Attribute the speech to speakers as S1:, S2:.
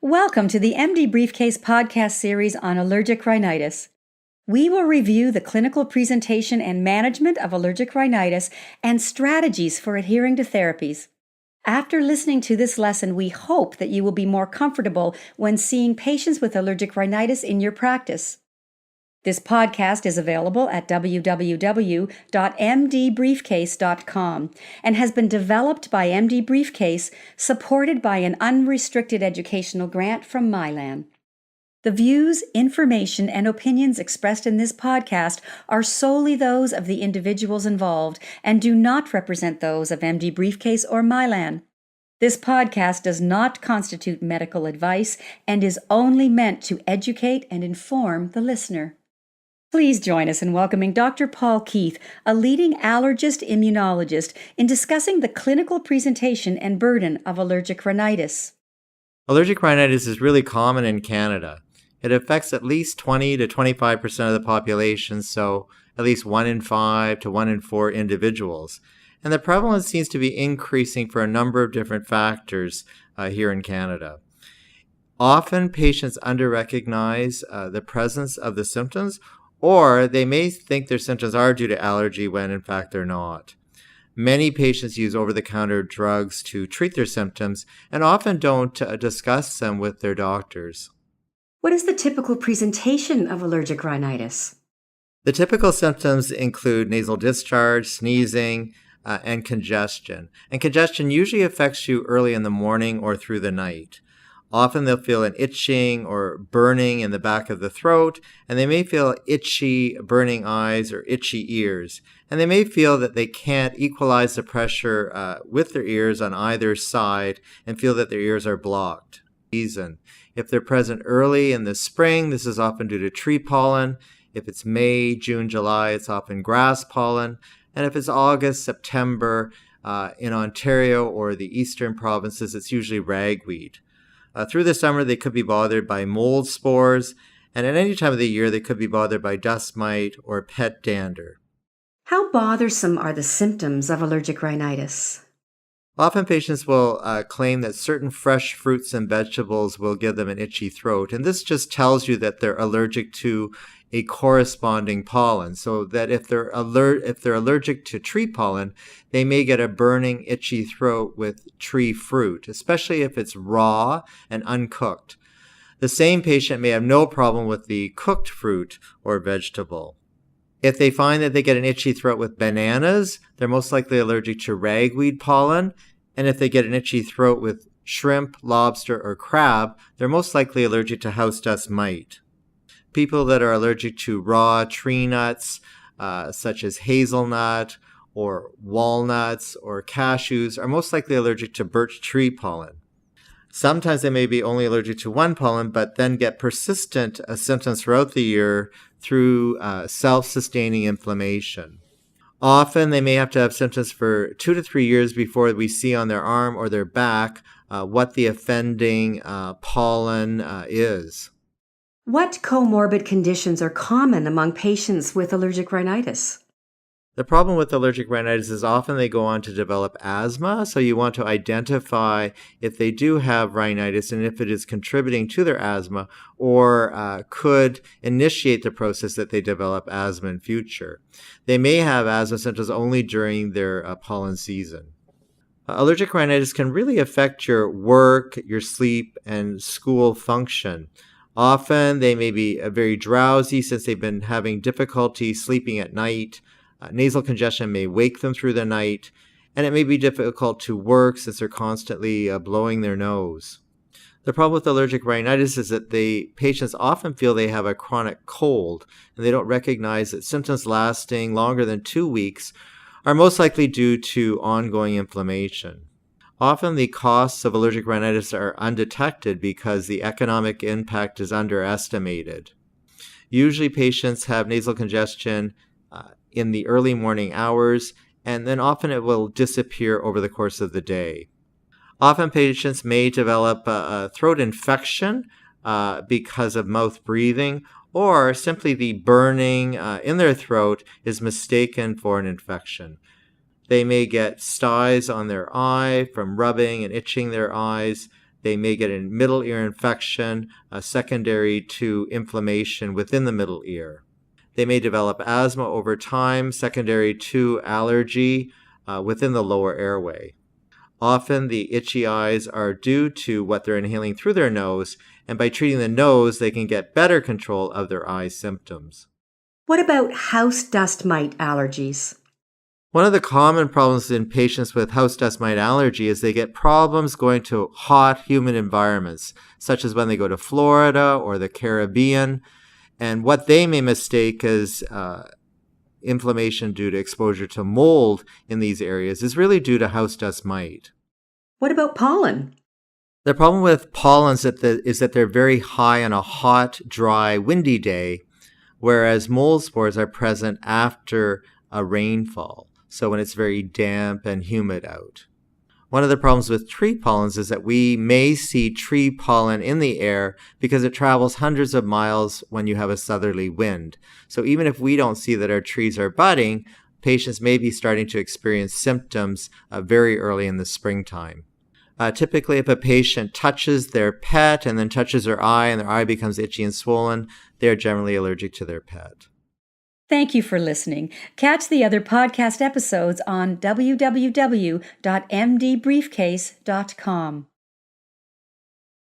S1: Welcome to the mdBriefCase podcast series on allergic rhinitis. We will review the clinical presentation and management of allergic rhinitis and strategies for adhering to therapies. After listening to this lesson, we hope that you will be more comfortable when seeing patients with allergic rhinitis in your practice. This podcast is available at www.mdbriefcase.com and has been developed by mdBriefCase, supported by an unrestricted educational grant from Mylan. The views, information, and opinions expressed in this podcast are solely those of the individuals involved and do not represent those of mdBriefCase or Mylan. This podcast does not constitute medical advice and is only meant to educate and inform the listener. Please join us in welcoming Dr. Paul Keith, a leading allergist immunologist, in discussing the clinical presentation and burden of allergic rhinitis.
S2: Allergic rhinitis is really common in Canada. It affects at least 20 to 25% of the population, so at least 1 in 5 to 1 in 4 individuals. And the prevalence seems to be increasing for a number of different factors here in Canada. Often patients under-recognize the presence of the symptoms, or they may think their symptoms are due to allergy when in fact they're not. Many patients use over-the-counter drugs to treat their symptoms and often don't discuss them with their doctors.
S1: What is the typical presentation of allergic rhinitis?
S2: The typical symptoms include nasal discharge, sneezing, and congestion. And congestion usually affects you early in the morning or through the night. Often they'll feel an itching or burning in the back of the throat, and they may feel itchy, burning eyes or itchy ears. And they may feel that they can't equalize the pressure with their ears on either side and feel that their ears are blocked. If they're present early in the spring, this is often due to tree pollen. If it's May, June, July, it's often grass pollen. And if it's August, September, in Ontario or the eastern provinces, it's usually ragweed. Through the summer, they could be bothered by mold spores, and at any time of the year, they could be bothered by dust mite or pet dander.
S1: How bothersome are the symptoms of allergic rhinitis?
S2: Often patients will claim that certain fresh fruits and vegetables will give them an itchy throat, and this just tells you that they're allergic to a corresponding pollen, so that if they're allergic to tree pollen, they may get a burning, itchy throat with tree fruit, especially if it's raw and uncooked. The same patient may have no problem with the cooked fruit or vegetable. If they find that they get an itchy throat with bananas, they're most likely allergic to ragweed pollen, and if they get an itchy throat with shrimp, lobster, or crab, they're most likely allergic to house dust mite. People that are allergic to raw tree nuts, such as hazelnut or walnuts or cashews, are most likely allergic to birch tree pollen. Sometimes they may be only allergic to one pollen, but then get persistent symptoms throughout the year through self-sustaining inflammation. Often they may have to have symptoms for 2 to 3 years before we see on their arm or their back what the offending pollen is.
S1: What comorbid conditions are common among patients with allergic rhinitis?
S2: The problem with allergic rhinitis is often they go on to develop asthma, so you want to identify if they do have rhinitis and if it is contributing to their asthma or could initiate the process that they develop asthma in future. They may have asthma symptoms only during their pollen season. Allergic rhinitis can really affect your work, your sleep, and school function. Often they may be very drowsy since they've been having difficulty sleeping at night. Nasal congestion may wake them through the night, and it may be difficult to work since they're constantly blowing their nose. The problem with allergic rhinitis is that the patients often feel they have a chronic cold, and they don't recognize that symptoms lasting longer than 2 weeks are most likely due to ongoing inflammation. Often the costs of allergic rhinitis are undetected because the economic impact is underestimated. Usually patients have nasal congestion in the early morning hours, and then often it will disappear over the course of the day. Often patients may develop a throat infection because of mouth breathing, or simply the burning in their throat is mistaken for an infection. They may get styes on their eye from rubbing and itching their eyes. They may get a middle ear infection secondary to inflammation within the middle ear. They may develop asthma over time secondary to allergy within the lower airway. Often the itchy eyes are due to what they're inhaling through their nose, and by treating the nose, they can get better control of their eye symptoms.
S1: What about house dust mite allergies?
S2: One of the common problems in patients with house dust mite allergy is they get problems going to hot, humid environments, such as when they go to Florida or the Caribbean, and what they may mistake as inflammation due to exposure to mold in these areas is really due to house dust mite.
S1: What about pollen?
S2: The problem with pollens is that they're very high on a hot, dry, windy day, whereas mold spores are present after a rainfall, so when it's very damp and humid out. One of the problems with tree pollens is that we may see tree pollen in the air because it travels hundreds of miles when you have a southerly wind. So even if we don't see that our trees are budding, patients may be starting to experience symptoms very early in the springtime. Typically, if a patient touches their pet and then touches their eye and their eye becomes itchy and swollen, they are generally allergic to their pet.
S1: Thank you for listening. Catch the other podcast episodes on www.mdbriefcase.com.